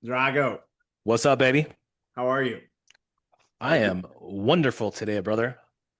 Drago, What's up, baby? how are you? I am wonderful today, brother.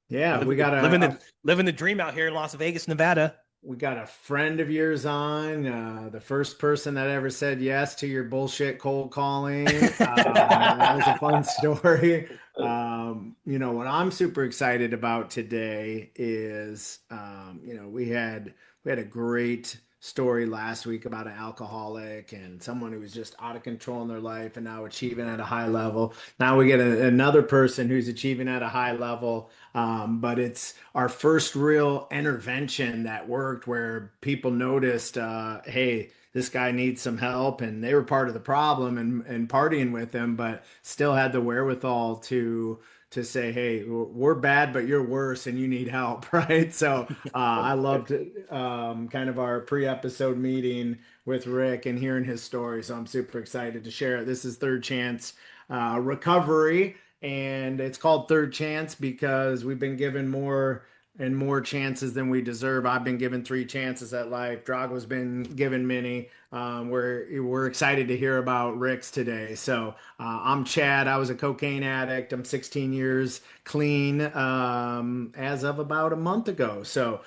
Yeah, we Living the got living the living the dream out here in Las Vegas, Nevada. we got a friend of yours on, the first person that ever said yes to your bullshit cold calling. That was a fun story. What I'm super excited about today is, we had a great story last week about an alcoholic and someone who was just out of control in their life and now achieving at a high level. Now we get another person who's achieving at a high level, but it's our first real intervention that worked where people noticed, hey, this guy needs some help, and they were part of the problem and partying with him, but still had the wherewithal to say, hey, we're bad, but you're worse and you need help, right? So I loved kind of our pre-episode meeting with Rick and hearing his story. So I'm super excited to share it. This is Third Chance Recovery, and it's called Third Chance because we've been given more and more chances than we deserve. I've been given three chances at life. Drago's been given many. We're excited to hear about Rick's today. So I'm Chad. I was a cocaine addict. I'm 16 years clean as of about a month ago. So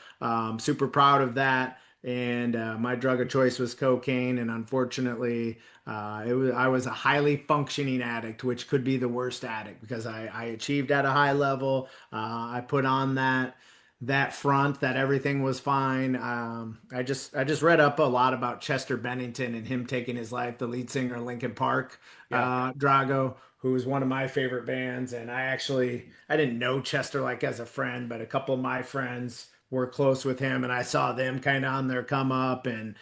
super proud of that. And my drug of choice was cocaine, and unfortunately, I was a highly functioning addict, which could be the worst addict because I achieved at a high level. I put on that front that everything was fine. I just read up a lot about Chester Bennington and him taking his life, the lead singer of Linkin Park, Yeah. Drago, who was one of my favorite bands. And I didn't know Chester like as a friend, but a couple of my friends were close with him, and I saw them kind of on their come up, and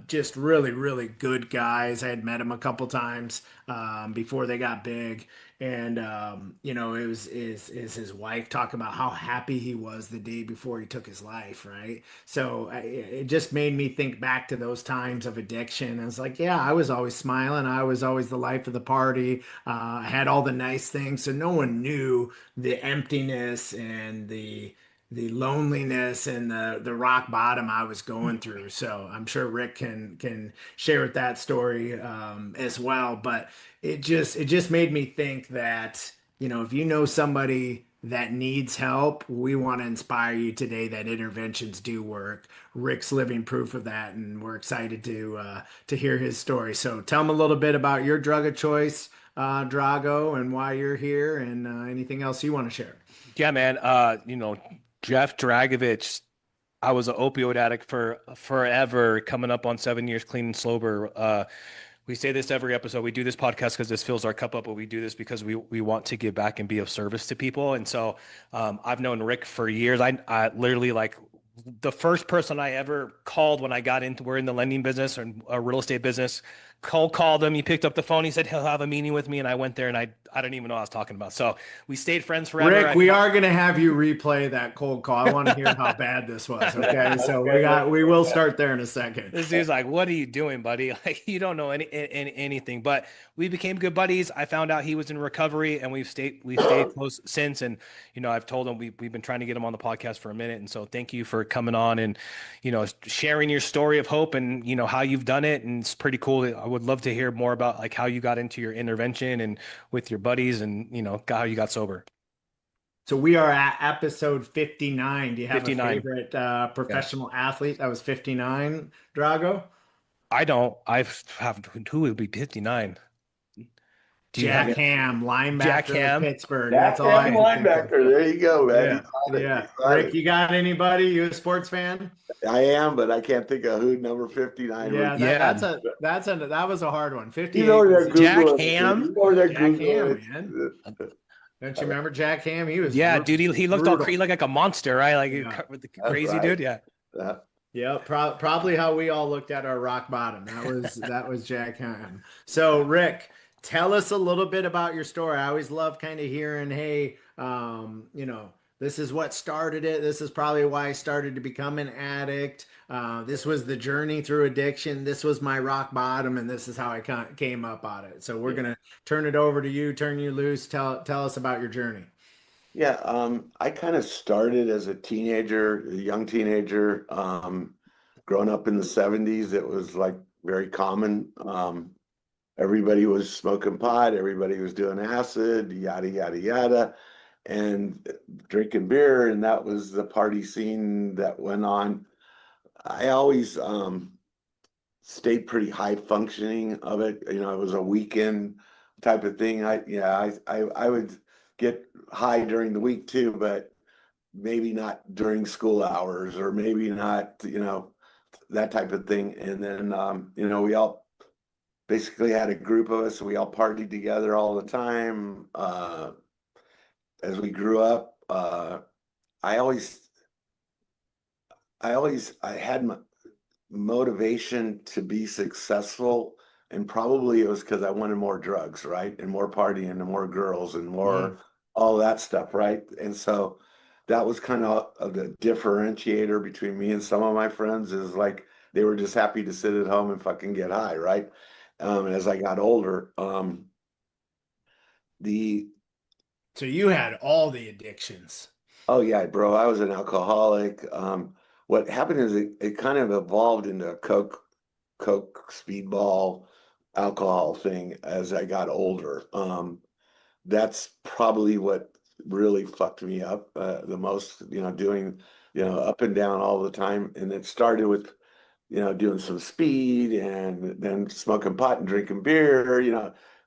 just really, really good guys. I had met him a couple times before they got big, and it was is his wife talk about how happy he was the day before he took his life, right? So it just made me think back to those times of addiction. I was like, yeah, I was always smiling. I was always the life of the party. I had all the nice things, so no one knew the emptiness and the loneliness and the rock bottom I was going through. So I'm sure Rick can share with that story as well. But it just made me think that, if you know somebody that needs help, we want to inspire you today that interventions do work. Rick's living proof of that, and we're excited to hear his story. So tell him a little bit about your drug of choice, Drago, and why you're here, and anything else you want to share. Yeah, man. Jeff Dragovich, I was an opioid addict for forever, coming up on 7 years clean and sober. We say this every episode. We do this podcast because this fills our cup up, but we do this because we want to give back and be of service to people. And so I've known Rick for years. I literally like the first person I ever called when I got into we're in the lending business or a real estate business. Cold called him. He picked up the phone. He said he'll have a meeting with me, and I went there and I don't even know what I was talking about. So we stayed friends forever. Rick, we are going to have you replay that cold call. I want to hear how bad this was. Okay, so we will start there in a second. This dude's like, "What are you doing, buddy? Like, you don't know anything." But we became good buddies. I found out he was in recovery, and we've stayed close since. And I've told him we've been trying to get him on the podcast for a minute. And so, thank you for coming on and sharing your story of hope and how you've done it. And it's pretty cool. I would love to hear more about like how you got into your intervention and with your buddies, and how you got sober. So we are at episode 59. Do you have a 59. favorite Yeah. professional athlete that was 59, Drago? I don't. I've have who would be 59? Do you Jack have Ham, Jack linebacker with Ham? Pittsburgh. That's Jack all I Ham can think of. linebacker. There you go, man. He's Yeah, on it. He's yeah. on Rick, it. you got anybody? You a sports fan? I am, but I can't think of who number 59 would Yeah, be. Yeah. that was a hard one. He's 58 over was there Jack Googling it. Ham? He's over there Jack Ham, Googling man. it. Don't you remember Jack Ham? He was Yeah, dude, he looked all brutal. crazy like a monster, right? Yeah. With the That's crazy right. dude. Yeah. Yeah. Yeah, probably how we all looked at our rock bottom. That was Jack Ham. So, Rick, tell us a little bit about your story. I always love kind of hearing, hey, this is what started it. This is probably why I started to become an addict. This was the journey through addiction. This was my rock bottom, and this is how I came up on it. So we're gonna turn it over to you, turn you loose. Tell us about your journey. Yeah, I kind of started as a teenager, a young teenager. Growing up in the 70s, it was like very common. everybody was smoking pot, everybody was doing acid, yada, yada, yada, and drinking beer. And that was the party scene that went on. I always stayed pretty high functioning of it. You know, it was a weekend type of thing. I would get high during the week too, but maybe not during school hours or maybe not, that type of thing. And then, we all basically had a group of us. We all partied together all the time. As we grew up, I always, I had my motivation to be successful. And probably it was because I wanted more drugs, right? And more partying and more girls and more all that stuff, right? And so that was kind of the differentiator between me and some of my friends is like they were just happy to sit at home and fucking get high, right? As I got older, the So you had all the addictions. oh yeah, bro, I was an alcoholic. What happened is it kind of evolved into a Coke, Speedball, alcohol thing as I got older. That's probably what really fucked me up the most, doing, up and down all the time. And it started with, doing some speed and then smoking pot and drinking beer,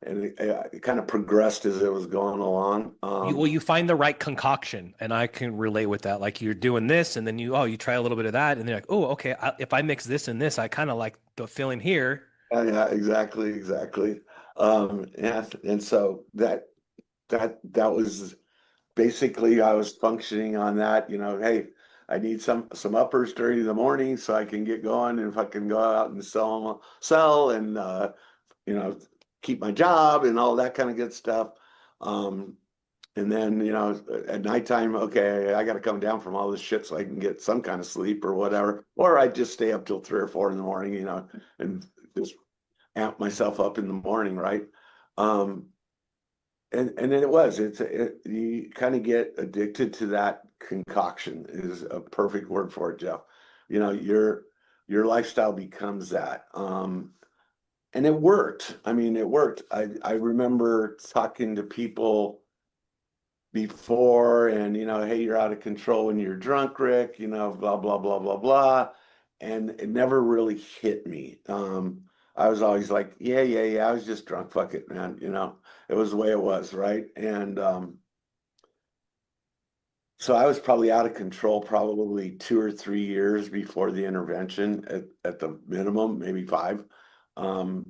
and it kind of progressed as it was going along. You find the right concoction, and I can relate with that. Like you're doing this, and then you try a little bit of that, and they're like, oh, okay, if I mix this and this, I kind of like the feeling here. Yeah, exactly, exactly. Yeah, and so that was basically I was functioning on that, hey, I need some uppers during the morning so I can get going and fucking go out and sell and you know, keep my job and all that kind of good stuff. Um, and then, at nighttime, okay, I got to come down from all this shit so I can get some kind of sleep or whatever. Or I just stay up till 3 or 4 in the morning, and just amp myself up in the morning, right? Um, and then you kind of get addicted to that concoction is a perfect word for it, Jeff. Your lifestyle becomes that. And it worked. I mean, it worked. I remember talking to people before and, hey, you're out of control when you're drunk, Rick, blah, blah, blah, blah, blah. And it never really hit me. I was always like, yeah, yeah, yeah, I was just drunk. Fuck it, man. It was the way it was, right? And so I was probably out of control probably 2 or 3 years before the intervention at the minimum, maybe 5. Um,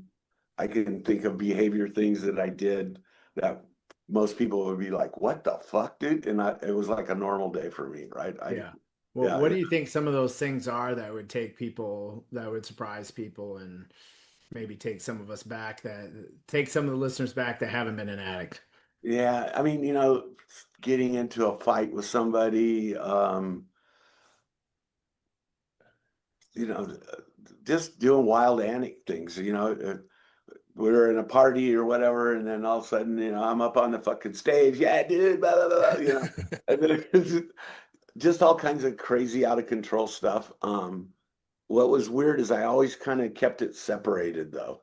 I can think of behavior things that I did that most people would be like, what the fuck, dude? And it was like a normal day for me, right? Yeah. Well, Yeah, what do you think some of those things are that would that would surprise people and maybe take some of us back take some of the listeners back that haven't been an addict? yeah. I mean, getting into a fight with somebody, you know, just doing wild antic things, we were in a party or whatever, and then all of a sudden, I'm up on the fucking stage. Yeah, dude, blah, blah, blah, and then it's just all kinds of crazy out of control stuff. What was weird is I always kind of kept it separated though.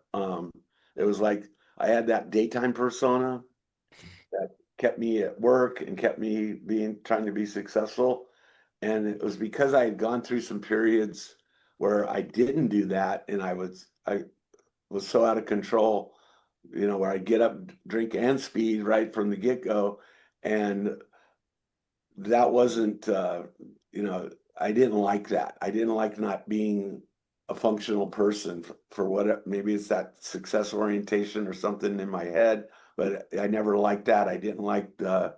It was like I had that daytime persona that kept me at work and kept me trying to be successful. And it was because I had gone through some periods where I didn't do that and I was so out of control, where I get up, drink and speed right from the get-go. And that wasn't, I didn't like that. I didn't like not being a functional person for what, maybe it's that success orientation or something in my head, but I never liked that. I didn't like the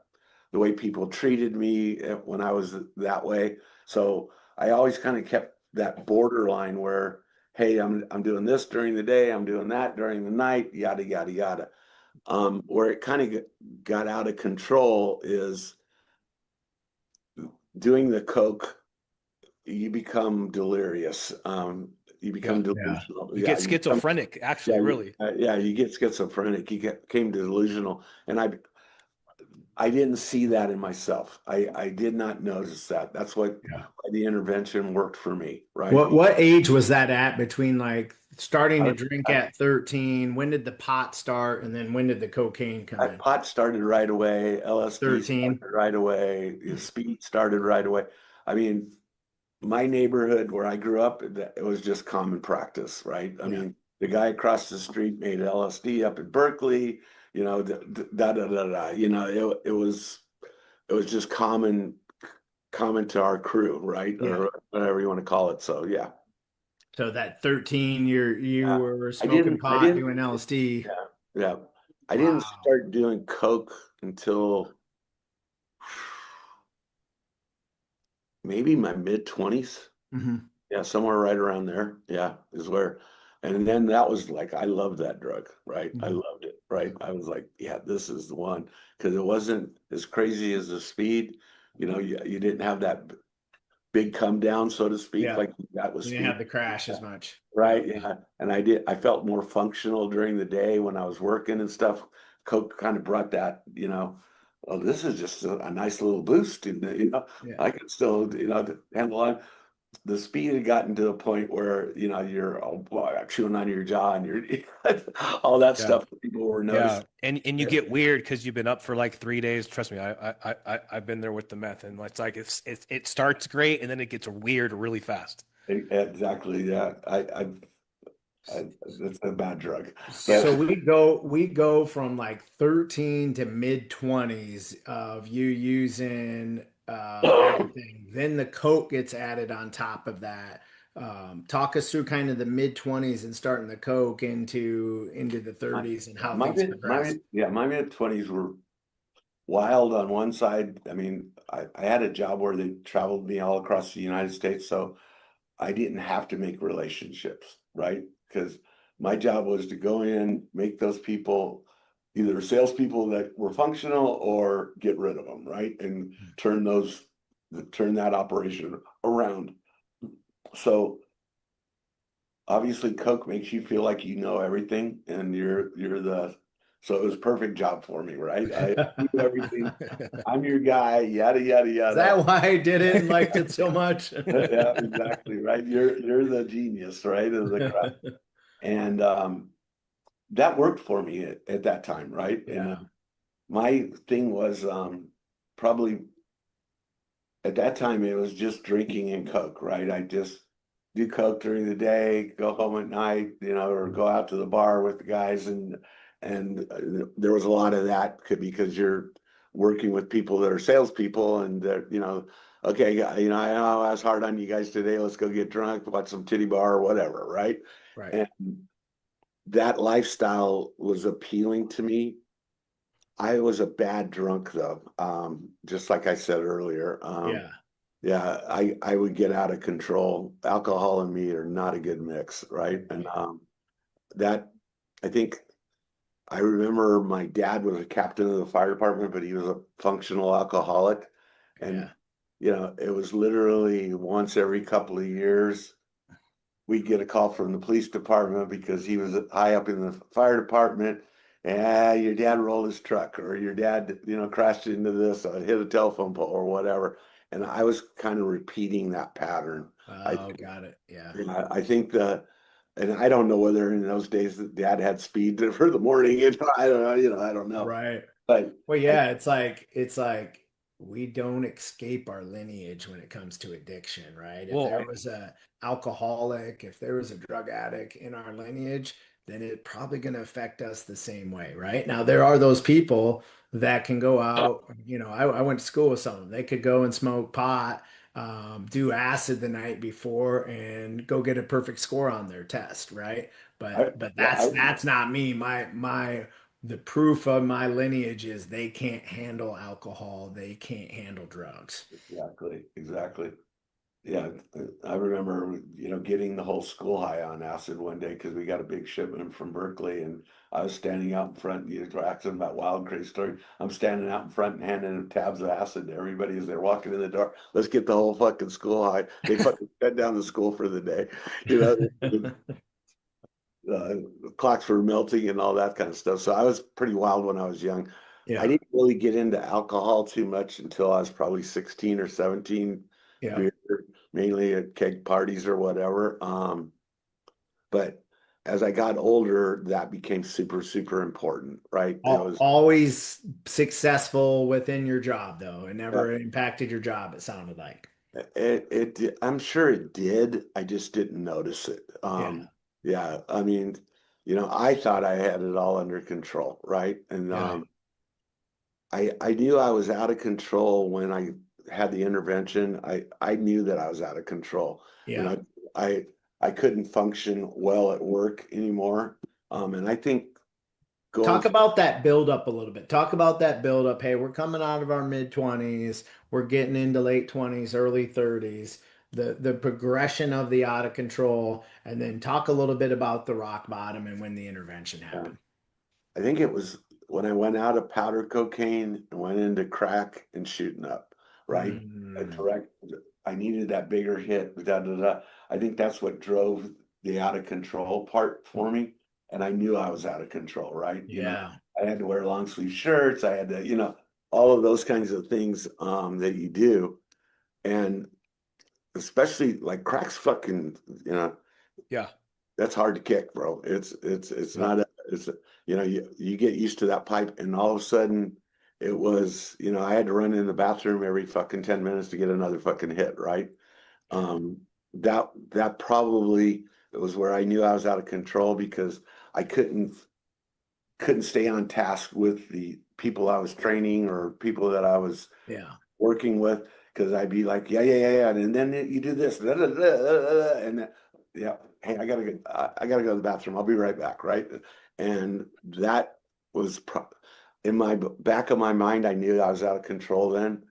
way people treated me when I was that way. So I always kind of kept that borderline where, hey, I'm doing this during the day, I'm doing that during the night, yada yada yada. Where it kind of got out of control is doing the coke. You become delirious. You become Yeah. delusional. You Yeah, get you become, schizophrenic, yeah, actually, really. yeah. You get schizophrenic. Came delusional, and I didn't see that in myself. I did not notice that. That's what Yeah. why the intervention worked for me, right? What age was that at between like starting I, to drink I, at 13. When did the pot start? And then when did the cocaine come in? pot started right away. LSD 13. started right away. Speed started right away. I mean, my neighborhood where I grew up, it was just common practice, right? I Yeah. mean, the guy across the street made LSD up in Berkeley, da da da da. It was just common to our crew, right? Yeah. Or whatever you want to call it. So yeah, So that 13, you yeah. were I smoking didn't, I pot, didn't, doing LSD. yeah, yeah. I didn't Wow. start doing coke until maybe my mid 20s. Hmm. Yeah, somewhere right around there. Yeah, is where. And then that was like, I loved that drug, right? I Hmm. loved it, right? I was like, yeah, this is the one. Because it wasn't as crazy as the speed. You didn't have that big come down, so to speak, Yeah. like you got with You didn't speed. have the crash as much. Yeah. Right. Yeah. And I felt more functional during the day when I was working and stuff. Coke kind of brought that, well, this is just a nice little boost. And, Yeah. I can still, handle on. The speed had gotten to a point where, you're chewing on your jaw and you're all that Yeah. stuff that people were Yeah, noticing. and you Yeah, get weird because you've been up for like 3 days. Trust me, I've been there with the meth, and it's like it starts great and then it gets weird really fast. exactly. Yeah. It's a bad drug, So but we go from like 13 to mid 20s of you using everything. Then the coke gets added on top of that. Talk us through kind of the mid 20s and starting the coke into the my, 30s and how my things mid, my progress. mid, yeah, my mid 20s were wild on one side. I mean, I had a job where they traveled me all across the United States, so I didn't have to make relationships, right? Because my job was to go in, make those people either salespeople that were functional or get rid of them, right? And turn that operation around. So obviously Coke makes you feel like you know everything and so it was a perfect job for me, right? I knew everything. I'm your guy, yada yada Is yada. that why I did it and liked it so much? Yeah, exactly, right. You're the genius, right? Of the crowd. And that worked for me at that time, right? And Yeah. my thing was probably at that time it was just drinking and Coke, right? I just do Coke during the day, go home at night, or go out to the bar with the guys, and there was a lot of that because you're working with people that are salespeople, and okay, I know I was hard on you guys today. Let's go get drunk, watch some titty bar or whatever, right? Right. And that lifestyle was appealing to me. I was a bad drunk though, just like I said earlier. Yeah. Yeah, I would get out of control. Alcohol and me are not a good mix, right? And Right. that I think I remember my dad was a captain of the fire department, but he was a functional alcoholic. And Yeah. it was literally once every couple of years we'd get a call from the police department because he was high up in the fire department. And your dad rolled his truck, or your dad, crashed into this, or hit a telephone pole, or whatever. And I was kind of repeating that pattern. I Oh, got it. Yeah. I think and I don't know whether in those days that dad had speed for the morning. I don't know. I don't know. Right. But Well, I, yeah, it's like we don't escape our lineage when it comes to addiction, right? If Well, there was a alcoholic, if there was a drug addict in our lineage, then it's probably going to affect us the same way, right? Now, there are those people that can go out, I went to school with some of them. They could go and smoke pot, do acid the night before, and go get a perfect score on their test, right? But yeah, that's not me. My the proof of my lineage is they can't handle alcohol, they can't handle drugs. exactly. Yeah, I remember, getting the whole school high on acid one day because we got a big shipment from Berkeley, and I was standing out in front. You were asking about wild, crazy story. I'm standing out in front and handing them tabs of acid to everybody as they're walking in the door. Let's get the whole fucking school high. They fucking shut down the school for the day. You know, the clocks were melting and all that kind of stuff. So I was pretty wild when I was young. I Yeah, didn't really get into alcohol too much until I was probably 16 or 17, yeah, beer, mainly at keg parties or whatever. But as I got older, that became super, super important, right? It was, Always successful within your job, though. It yeah, never impacted your job, it sounded like. I'm sure it did. I just didn't notice it. Yeah. Yeah, I mean, I thought I had it all under control, right? And Yeah. I knew I was out of control when I had the intervention. I knew that I was out of control. You Yeah. know, I I couldn't function well at work anymore. And I think going Talk about that build up a little bit. Talk about that build up. Hey, we're coming out of our mid 20s. We're getting into late 20s, early 30s. The progression of the out of control, and then talk a little bit about the rock bottom and when the intervention yeah, happened. I think it was when I went out of powder cocaine and went into crack and shooting up, right? A Mm, direct, I needed that bigger hit. Da, da, da. I think that's what drove the out of control part for me. And I knew I was out of control, right? yeah. I had to wear long sleeve shirts. I had to, all of those kinds of things that you do. And especially like crack's fucking, you know, Yeah. that's hard to kick, bro. It's not you get used to that pipe, and all of a sudden it was, I had to run in the bathroom every fucking 10 minutes to get another fucking hit, right? Um that probably, it was where I knew I was out of control because I couldn't stay on task with the people I was training or people that I was Yeah. working with, because I'd be like, yeah, yeah, yeah, yeah, and then you do this, da, da, da, da, da, and yeah, hey, I gotta go to the bathroom. I'll be right back, right? And that was in my back of my mind. I knew I was out of control then,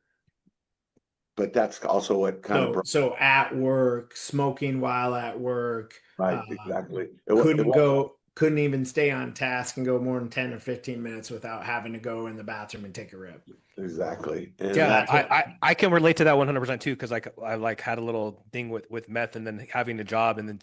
but that's also what kind of So broke. so at work, smoking while at work, Right, exactly. It couldn't was go, couldn't even stay on task and go more than 10 or 15 minutes without having to go in the bathroom and take a rip. exactly, and Yeah, That's that's what, I can relate to that 100% too, because like I like had a little thing with meth and then having a job and then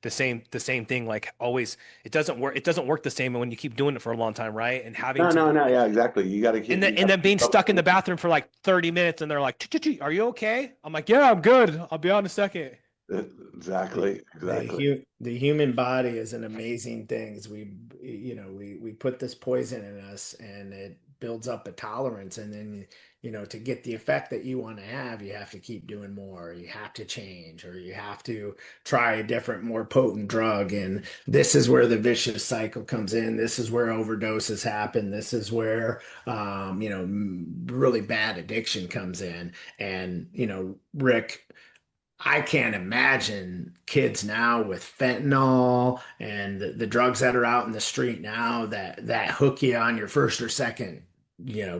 the same thing, like always it doesn't work the same when you keep doing it for a long time, right? And having no, to no, no, yeah, exactly. You got to and keep, then being up. stuck in the bathroom for like 30 minutes and they're like, Are you okay?" I'm like, "Yeah, I'm good. I'll be on in a second." Exactly, exactly. the human body is an amazing thing. We put this poison in us and it builds up a tolerance. And then, to get the effect that you want to have, you have to keep doing more. You have to change, or you have to try a different, more potent drug. And this is where the vicious cycle comes in. This is where overdoses happen. This is where, really bad addiction comes in. And, Rick, I can't imagine kids now with fentanyl and the drugs that are out in the street now that hook you on your first or second,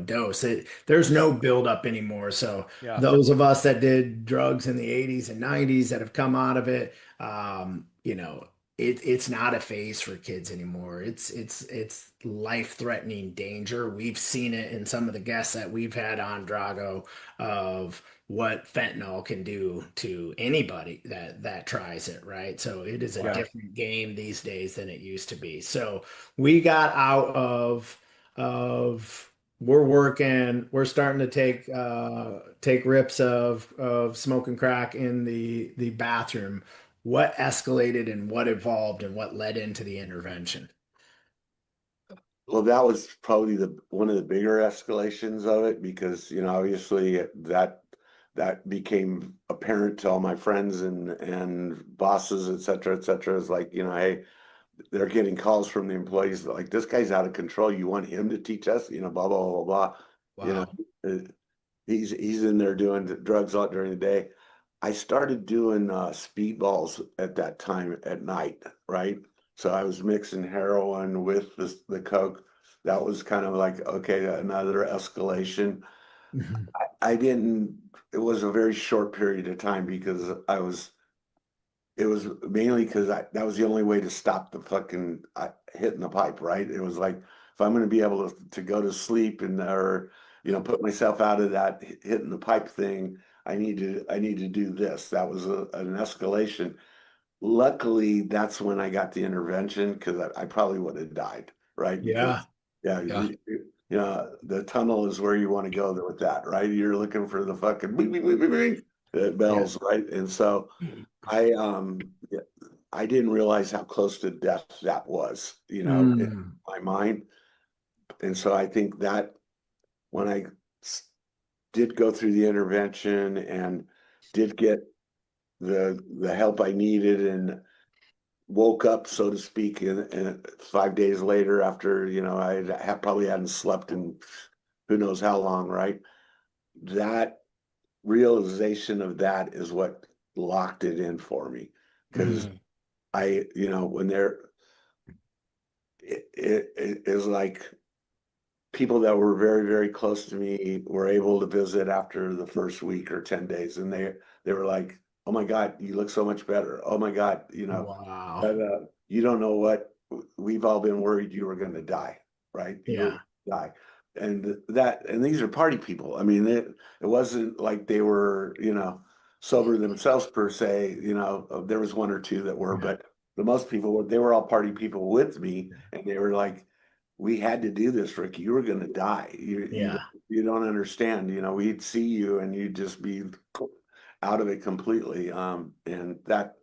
dose. There's no buildup anymore. So Yeah. those of us that did drugs in the 80s and 90s that have come out of it, it's not a phase for kids anymore. It's life-threatening danger. We've seen it in some of the guests that we've had on Drago of what fentanyl can do to anybody that tries it, right? So it is a Yeah. different game these days than it used to be. So we got out of we're starting to take rips of smoking crack in the bathroom. What escalated and what evolved and what led into the intervention? Well, that was probably the one of the bigger escalations of it, because obviously that became apparent to all my friends and bosses, et cetera, et cetera. It's like, hey, they're getting calls from the employees like, this guy's out of control. You want him to teach us, blah blah blah blah. You know, Wow. uh, he's in there doing drugs out during the day. I started doing speedballs at that time at night, right? So I was mixing heroin with the coke. That was kind of like, okay, another escalation. Mhm. I didn't. It was a very short period of time because it was mainly because that was the only way to stop the fucking hitting the pipe, right? It was like, if I'm going to be able to go to sleep and or put myself out of that hitting the pipe thing, I need to do this. That was an escalation. Luckily, that's when I got the intervention, because I probably would have died, right? Because Yeah. yeah, Yeah. the tunnel is where you want to go with that, right? You're looking for the fucking bing, bing, bing, bing, bing, Yeah. bells, right? And so I yeah, I didn't realize how close to death that was, you know, in my mind. And so I think that when I did go through the intervention and did get the help I needed and woke up, so to speak, in 5 days later after, you know, probably hadn't slept in who knows how long, right? That realization of that is what locked it in for me. Because you know, when it is like people that were very, very close to me were able to visit after the first week or 10 days. And they were like, oh my God, you look so much better. Oh my God, you know, Wow. but, you don't know what we've all been worried you were going to die, right? You were Yeah. gonna die. And these are party people. I mean, it wasn't like they were, you know, sober themselves per se, you know, there was one or two that were, but the most people were, they were all party people with me. And they were like, we had to do this, Rick. You were going to die. Yeah. You don't understand. You know, we'd see you and you'd just be out of it completely. And that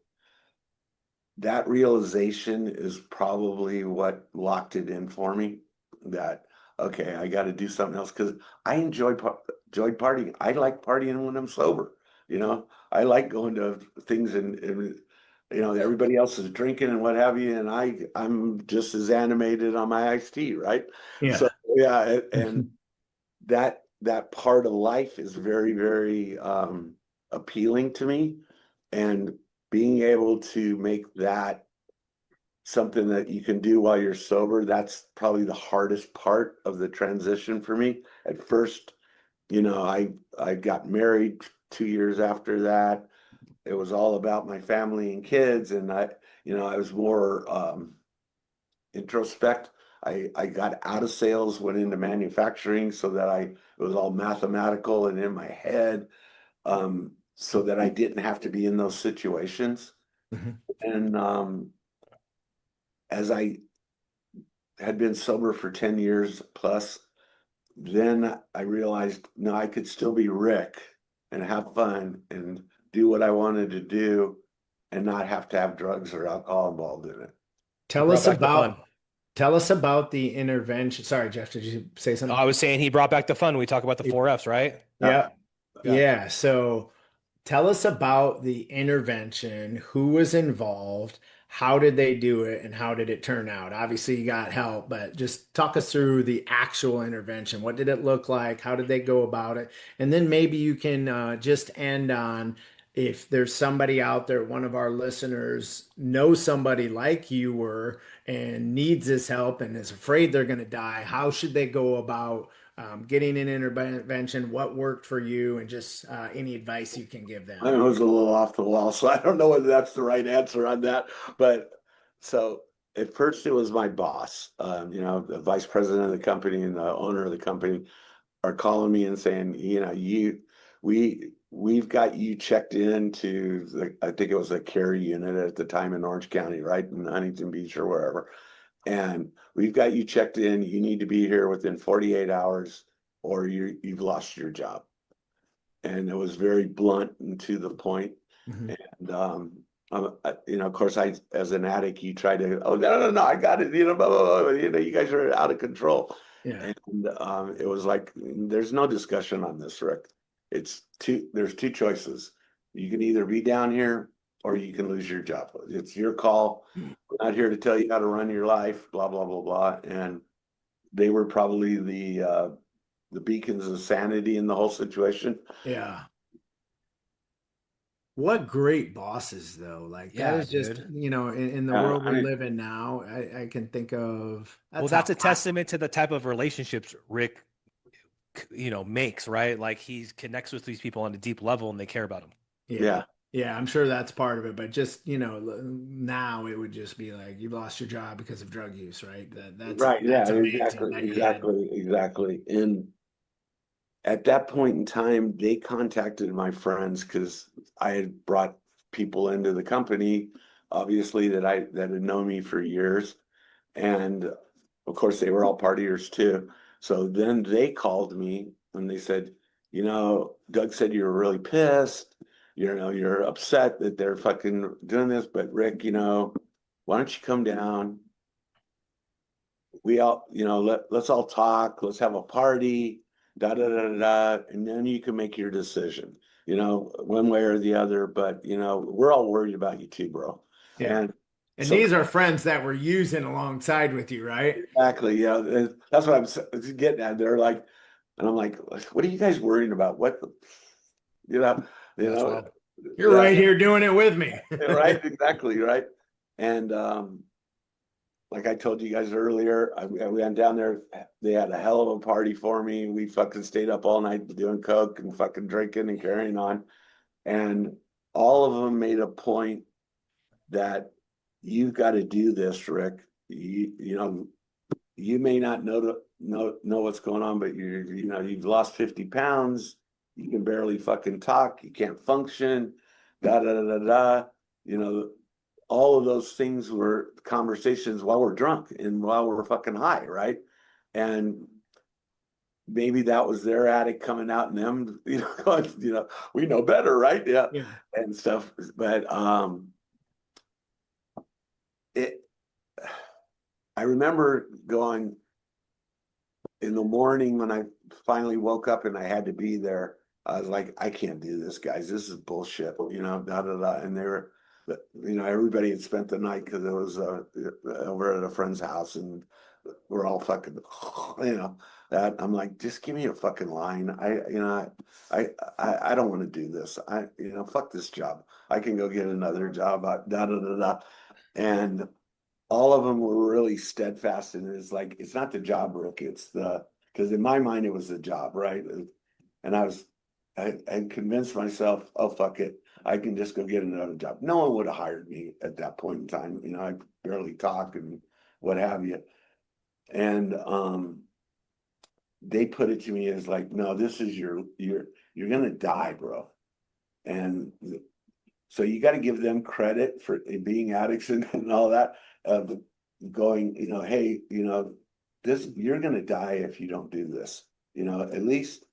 realization is probably what locked it in for me. That okay, I got to do something else because I enjoyed partying. I like partying when I'm sober. You know, I like going to things and you know everybody else is drinking and what have you, and I'm just as animated on my iced tea, right? Yeah. So yeah, and that part of life is very, very appealing to me, and being able to make that something that you can do while you're sober, that's probably the hardest part of the transition for me. At first, you know, I got married 2 years after that. It was all about my family and kids, and you know, I was more introspect. I got out of sales, went into manufacturing so that it was all mathematical and in my head, so that I didn't have to be in those situations. Mhm. And as I had been sober for 10 years plus, then I realized no, I could still be Rick and have fun and do what I wanted to do and not have to have drugs or alcohol involved in it. He Tell brought us back the fun. about tell us about the intervention. Sorry, Jeff, did you say something? I was saying he brought back the fun. We talk about the four F's, right? Yeah. Yeah. Yeah. Yeah. So tell us about the intervention, who was involved, how did they do it, and how did it turn out? Obviously, you got help, but just talk us through the actual intervention. What did it look like? How did they go about it? And then maybe you can just end on if there's somebody out there, one of our listeners knows somebody like you were and needs this help and is afraid they're going to die, how should they go about getting an intervention, what worked for you, and just any advice you can give I them. was a little off the wall, so I don't know whether that's the right answer on that. But so at first it was my boss, you know, the vice president of the company and the owner of the company are calling me and saying, you know, we've got you checked into I think it was a care unit at the time in Orange County, right? In Huntington Beach or wherever. And we've got you checked in. You need to be here within 48 hours or you've lost your job. And it was very blunt and to the point. Mhm. And you know, of course, as an addict, you try to, oh no, I got it, you know, blah, blah, blah, you know, you guys are out of control. Yeah. And it was like, there's no discussion on this, Rick. There's two choices. You can either be down here or you can lose your job. It's your call. We're not here to tell you how to run your life, blah, blah, blah, blah. And they were probably the beacons of sanity in the whole situation. Yeah. What great bosses, though. Like that Yeah, is just, dude. in the world we live in now, I can think of Well, that's how that's a testament to the type of relationships Rick, makes, right? Like he connects with these people on a deep level and they care about him. yeah. Yeah. Yeah, I'm sure that's part of it, but just, now it would just be like you lost your job because of drug use, right? Right. Yeah. That's amazing Exactly. that you had. Exactly. And at that point in time, they contacted my friends because I had brought people into the company, obviously that had known me for years, and of course they were all partiers too. So then they called me and they said, you know, Doug said you were really pissed. you're upset that they're fucking doing this, but Rick, why don't you come down? We all, let's all talk, let's have a party, da da da da da, and then you can make your decision, one way or the other. But we're all worried about you too, bro. Yeah. And So these are friends that we're using alongside with you, right? exactly, that's what I'm getting at. They're like, and I'm like, what are you guys worrying about? What the, you know, you That's know, wild. You're right here doing it with me. right, exactly, right. And like I told you guys earlier, I went down there. They had a hell of a party for me. We fucking stayed up all night doing coke and fucking drinking and carrying on. And all of them made a point that you've got to do this, Rick. You may not know what's going on, but you've lost 50 pounds. You can barely fucking talk. You can't function. Da da da da da. You know, all of those things were conversations while we're drunk and while we're fucking high, right? And maybe that was their addict coming out in them, going, we know better, right? Yeah, Yeah. and stuff. But it. I remember going in the morning when I finally woke up and I had to be there. I was like, I can't do this, guys. This is bullshit, da da da. And they were, everybody had spent the night because it was over at a friend's house, and we're all fucking, that I'm like, just give me a fucking line. I don't want to do this. Fuck this job. I can go get another job. Da da da da. And all of them were really steadfast, and it's like, it's not the job, Rick. Because in my mind it was the job, right? And I convinced myself, oh fuck it, I can just go get another job. No one would have hired me at that point in time. I barely talk and what have you. And they put it to me as like, no, this is you're gonna die, bro. And so you got to give them credit for being addicts and all that. Going, hey, this, you're gonna die if you don't do this. At least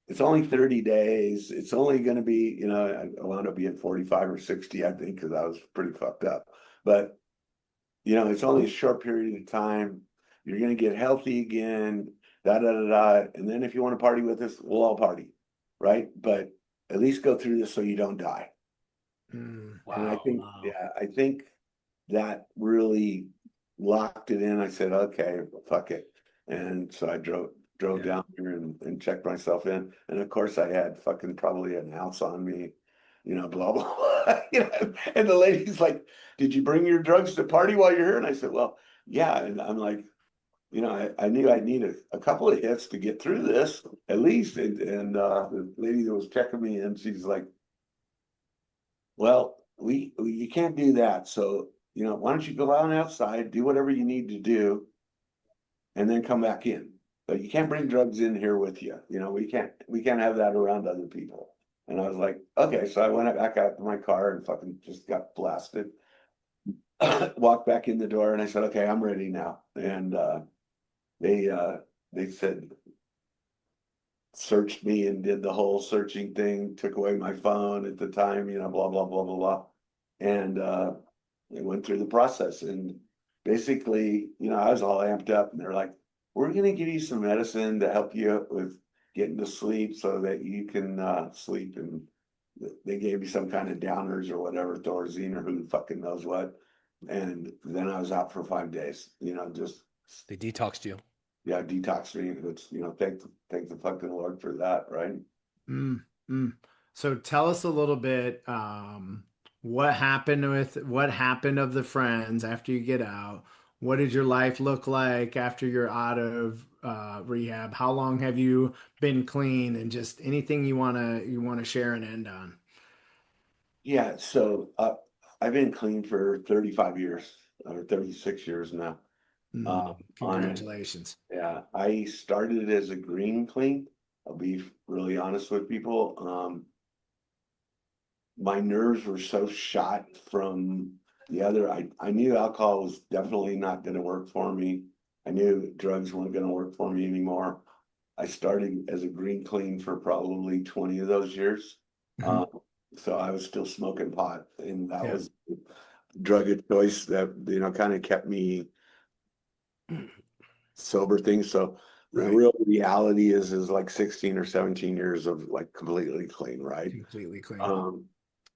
it's only 30 days. It's only gonna be, I wound up being 45 or 60, I think, because I was pretty fucked up. But it's only a short period of time. You're gonna get healthy again, da da da da. And then if you want to party with us, we'll all party, right? But at least go through this so you don't die. And I think, I think that really locked it in. I said, okay, fuck it. And so I drove down here and checked myself in. And of course I had fucking probably an ounce on me, blah, blah, blah. And the lady's like, did you bring your drugs to party while you're here? And I said, well, yeah. And I'm like, I knew I'd need a couple of hits to get through this at least. And the lady that was checking me in, she's like, well, you can't do that. So, why don't you go out outside, do whatever you need to do, and then come back in. But you can't bring drugs in here with you. We can't have that around other people. And I was like, okay. So I went back out to my car and fucking just got blasted. Walked back in the door and I said, okay, I'm ready now. And they said, searched me and did the whole searching thing, took away my phone at the time, blah, blah, blah, blah, blah. And they went through the process. And basically, I was all amped up and they're like, we're going to give you some medicine to help you with getting to sleep so that you can sleep. And they gave me some kind of downers or whatever, Thorazine or who fucking knows what. And then I was out for 5 days, just. They detoxed you. Yeah, detox me. It's, thank the fucking Lord for that, right? So tell us a little bit, what happened of the friends after you get out? What did your life look like after you're out of rehab? How long have you been clean? And just anything you wanna share and end on. Yeah, so I've been clean for 35 years or 36 years now. Congratulations. Yeah, I started as a green clean. I'll be really honest with people. My nerves were so shot from the other. I knew alcohol was definitely not going to work for me. I knew drugs weren't going to work for me anymore. I started as a green clean for probably 20 of those years. So I was still smoking pot, and that Yeah. was drug of choice that, kind of kept me sober things. So the Right. real reality is like 16 or 17 years of like completely clean, right? Completely clean. Um,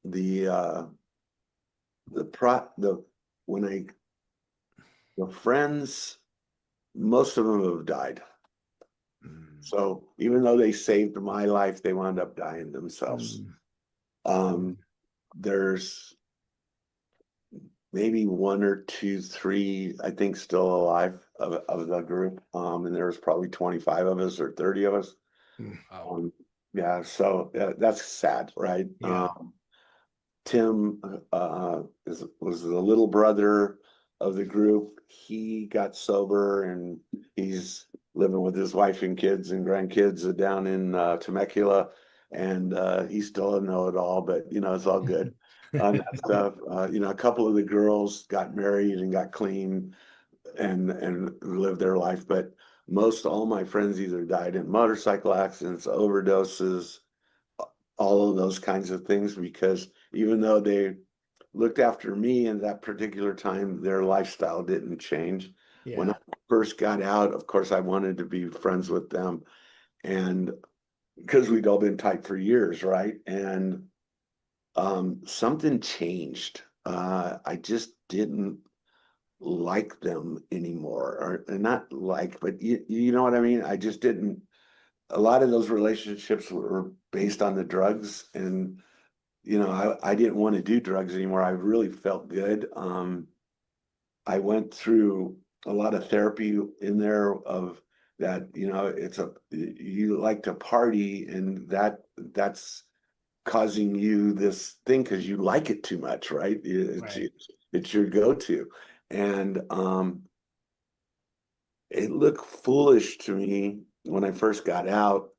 the the pro the when I the friends, most of them have died. Mm. So even though they saved my life, they wound up dying themselves. Mm. Um, there's maybe one or two, three, I think, still alive of the group. And there was probably 25 of us or 30 of us. Mm. Wow. Yeah, so that's sad, right? Yeah. Tim was the little brother of the group. He got sober and he's living with his wife and kids and grandkids down in Temecula. And he's still a know-it-all, but it's all good on that stuff. A couple of the girls got married and got clean and lived their life, but most all my friends either died in motorcycle accidents, overdoses, all of those kinds of things, because even though they looked after me in that particular time, their lifestyle didn't change. When I Yeah. first got out, of course, I wanted to be friends with them. And because we'd all been tight for years, right? And something changed. I just didn't like them anymore, or not like, but you know what I mean? I just didn't. A lot of those relationships were based on the drugs, and I didn't want to do drugs anymore. I really felt good. I went through a lot of therapy in there of that, you like to party, and that's causing you this thing because you like it too much, right? Right. It's your go-to. And it looked foolish to me when I first got out,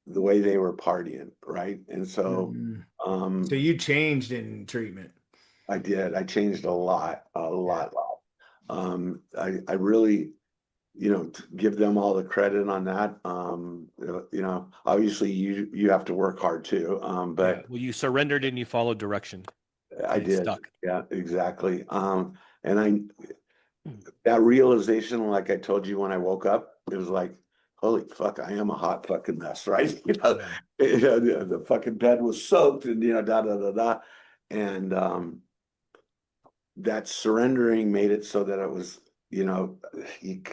the way they were partying, right? And so Mm. So um you changed in treatment. I did. I changed a lot, a Yeah. lot, lot. I really, give them all the credit on that. Obviously you have to work hard too. Yeah. But Well, you surrendered and you followed direction I and it did. stuck. Yeah, exactly. And that realization, like I told you when I woke up, it was like, holy fuck, I am a hot fucking mess, right? Yeah. The fucking bed was soaked and da da da da. And that surrendering made it so that it was, you know, you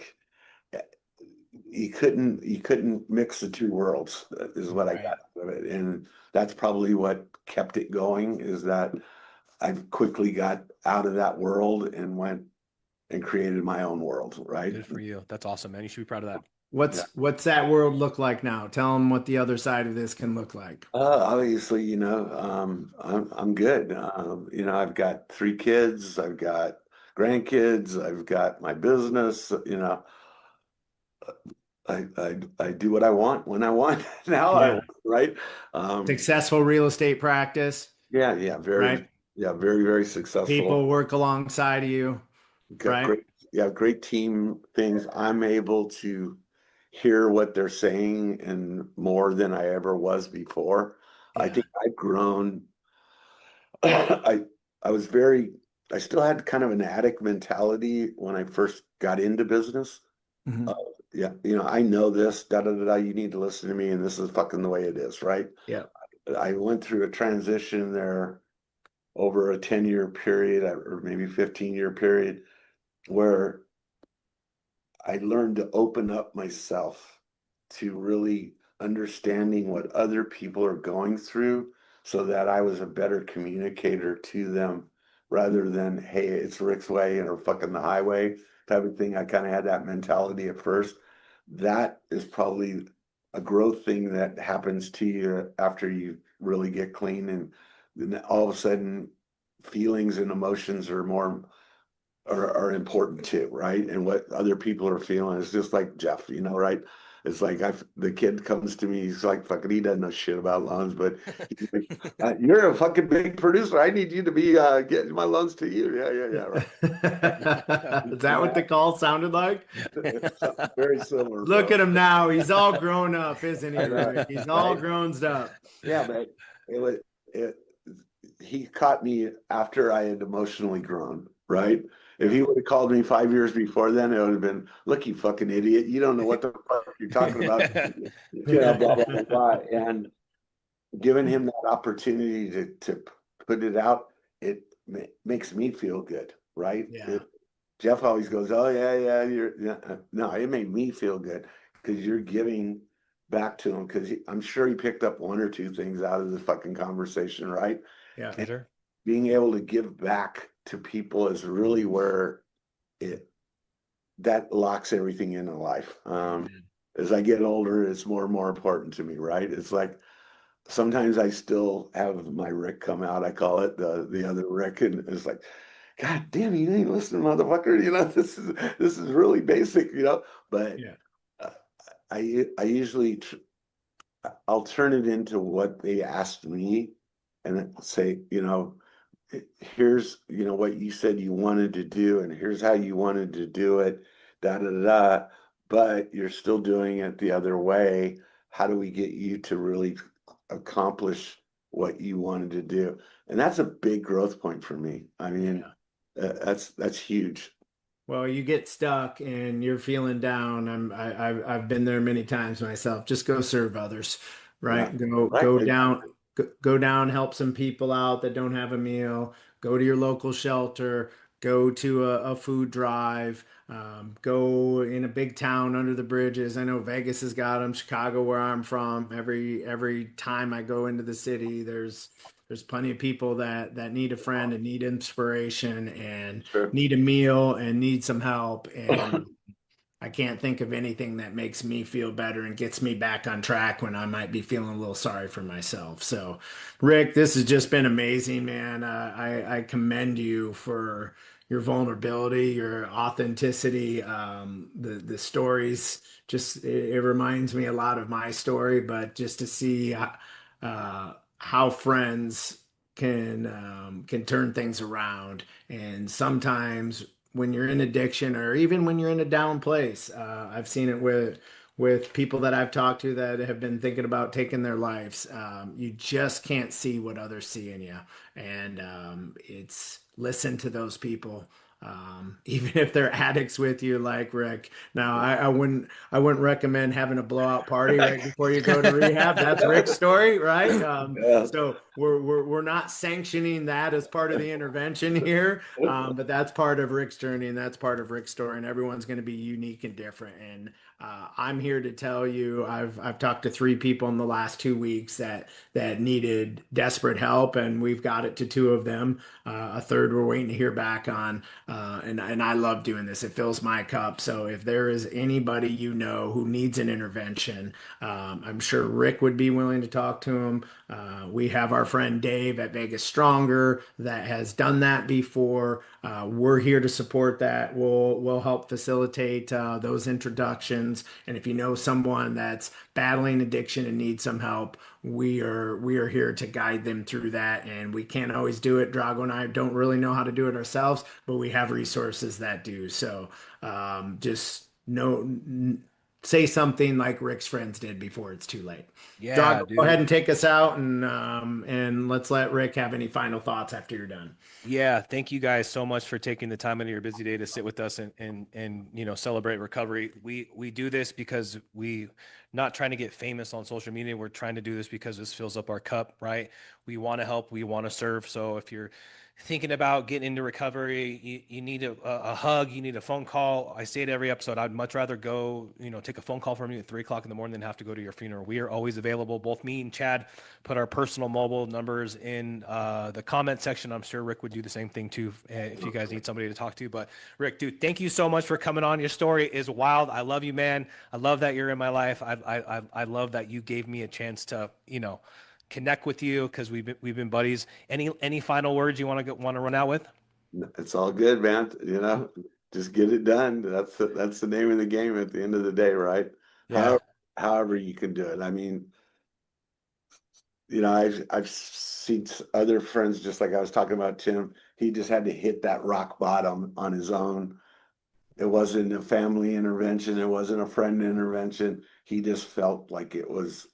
you couldn't mix the two worlds, is what I got Right. out of it. And that's probably what kept it going, is that I quickly got out of that world and went and created my own world, right? Good for you. That's awesome, man. You should be proud of that. Yeah. What's that world look like now? Tell them what the other side of this can look like. Obviously, I'm good. I've got three kids, I've got grandkids, I've got my business. I do what I want when I want. Now I Yeah. want, right? Um, Successful real estate practice, yeah, yeah, very, right? yeah, very, very successful. People work alongside of you, Got right? great, yeah, great team things. I'm able to hear what they're saying and more than I ever was before. I Yeah. think I've grown. I I was very, I still had kind of an addict mentality when I first got into business. Uh, Mhm. yeah, I know this, da da da da. You need to listen to me, and this is fucking the way it is, right? Yeah. I went through a transition there over a 10-year period, or maybe 15-year period, where I learned to open up myself to really understanding what other people are going through, so that I was a better communicator to them, rather than, hey, it's Rick's way or fucking the highway type of thing. I kind of had that mentality at first. That is probably a growth thing that happens to you after you really get clean. And then all of a sudden, feelings and emotions are important too, right? And what other people are feeling is just like Jeff, right? It's like the kid comes to me, he's like, fucking, he doesn't know shit about loans, but he's like, you're a fucking big producer. I need you to be getting my loans to you. Yeah, yeah, yeah, right. Is that what the call sounded like? It's something very similar, Look bro. at him now. He's all grown up, isn't he, I know, Rick? He's all right? grown up. Yeah, but it was it. he caught me after I had emotionally grown, right? If he would have called me 5 years before then, it would have been, look, you fucking idiot. You don't know what the fuck you're talking about. Blah, blah, blah, blah. And giving him that opportunity to put it out, it makes me feel good, right? Yeah. Jeff always goes, oh, yeah, no, it made me feel good because you're giving back to him because I'm sure he picked up one or two things out of the fucking conversation, right? Yeah. And Sure. being able to give back to people is really where that locks everything in life. As I get older, it's more and more important to me, right? It's like sometimes I still have my Rick come out. I call it the other Rick, and it's like, God damn, you ain't listening, motherfucker. This is really basic, But Yeah. uh, I usually I'll turn it into what they asked me, and then say, here's what you said you wanted to do, and here's how you wanted to do it, da da da. But you're still doing it the other way. How do we get you to really accomplish what you wanted to do? And that's a big growth point for me. I mean, Yeah. that's huge. Well, you get stuck and you're feeling down. I've been there many times myself. Just go serve others, Yeah, right? Go right. go down, Exactly. go down, help some people out that don't have a meal. Go to your local shelter. Go to a food drive. Go in a big town under the bridges. I know Vegas has got them. Chicago, where I'm from, every time I go into the city, there's plenty of people that need a friend and need inspiration and Sure. need a meal and need some help. And I can't think of anything that makes me feel better and gets me back on track when I might be feeling a little sorry for myself. So, Rick, this has just been amazing, man. I commend you for your vulnerability, your authenticity. The stories just it reminds me a lot of my story, but just to see how friends can turn things around, and sometimes when you're in addiction or even when you're in a down place. I've seen it with people that I've talked to that have been thinking about taking their lives. You just can't see what others see in you, and it's listen to those people. Even if they're addicts with you, like Rick. Now, I wouldn't recommend having a blowout party right before you go to rehab. That's Rick's story, right? Yeah. So we're not sanctioning that as part of the intervention here, but that's part of Rick's journey and that's part of Rick's story, and everyone's going to be unique and different. And I'm here to tell you, I've talked to 3 people in the last 2 weeks that needed desperate help, and we've got it to 2 of them. A third we're waiting to hear back on, and I love doing this. It fills my cup. So if there is anybody who needs an intervention, I'm sure Rick would be willing to talk to him. We have our friend Dave at Vegas Stronger that has done that before. We're here to support that. We'll help facilitate those introductions. And if you know someone that's battling addiction and needs some help, we are here to guide them through that. And we can't always do it. Drago and I don't really know how to do it ourselves, but we have resources that do. So just say something like Rick's friends did before it's too late. Drago, Yeah, go ahead dude. and take us out, and let's let Rick have any final thoughts after you're done. Yeah, thank you guys so much for taking the time out of your busy day to sit with us and celebrate recovery. We do this because we not trying to get famous on social media. We're trying to do this because this fills up our cup, right? We want to help, we want to serve. So if you're thinking about getting into recovery, you need a hug, you need a phone call. I say it every episode. I'd much rather go, take a phone call from you at 3 o'clock in the morning than have to go to your funeral. We are always available. Both me and Chad put our personal mobile numbers in the comment section. I'm sure Rick would do the same thing too if you guys need somebody to talk to. But Rick, dude, thank you so much for coming on. Your story is wild. I love you, man. I love that you're in my life. I love that you gave me a chance to, connect with you because we've been buddies. Any final words you want to run out with? It's all good, man. Just get it done. That's the name of the game at the end of the day, right? Yeah. However you can do it. I mean, I've seen other friends, just like I was talking about Tim. He just had to hit that rock bottom on his own. It wasn't a family intervention. It wasn't a friend intervention. He just felt like it was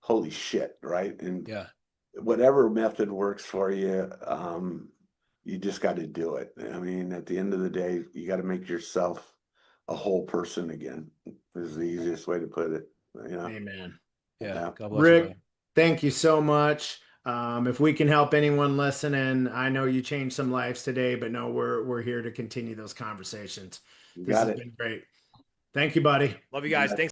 holy shit, right? And Yeah. whatever method works for you, you just got to do it. I mean, at the end of the day, you got to make yourself a whole person again. Is the easiest way to put it. You know? Amen. Yeah. God bless you, Rick, brother. thank you so much. If we can help anyone listening, I know you changed some lives today, but no, we're here to continue those conversations. You This got has it. been great. Thank you, buddy. Love you guys. Thanks.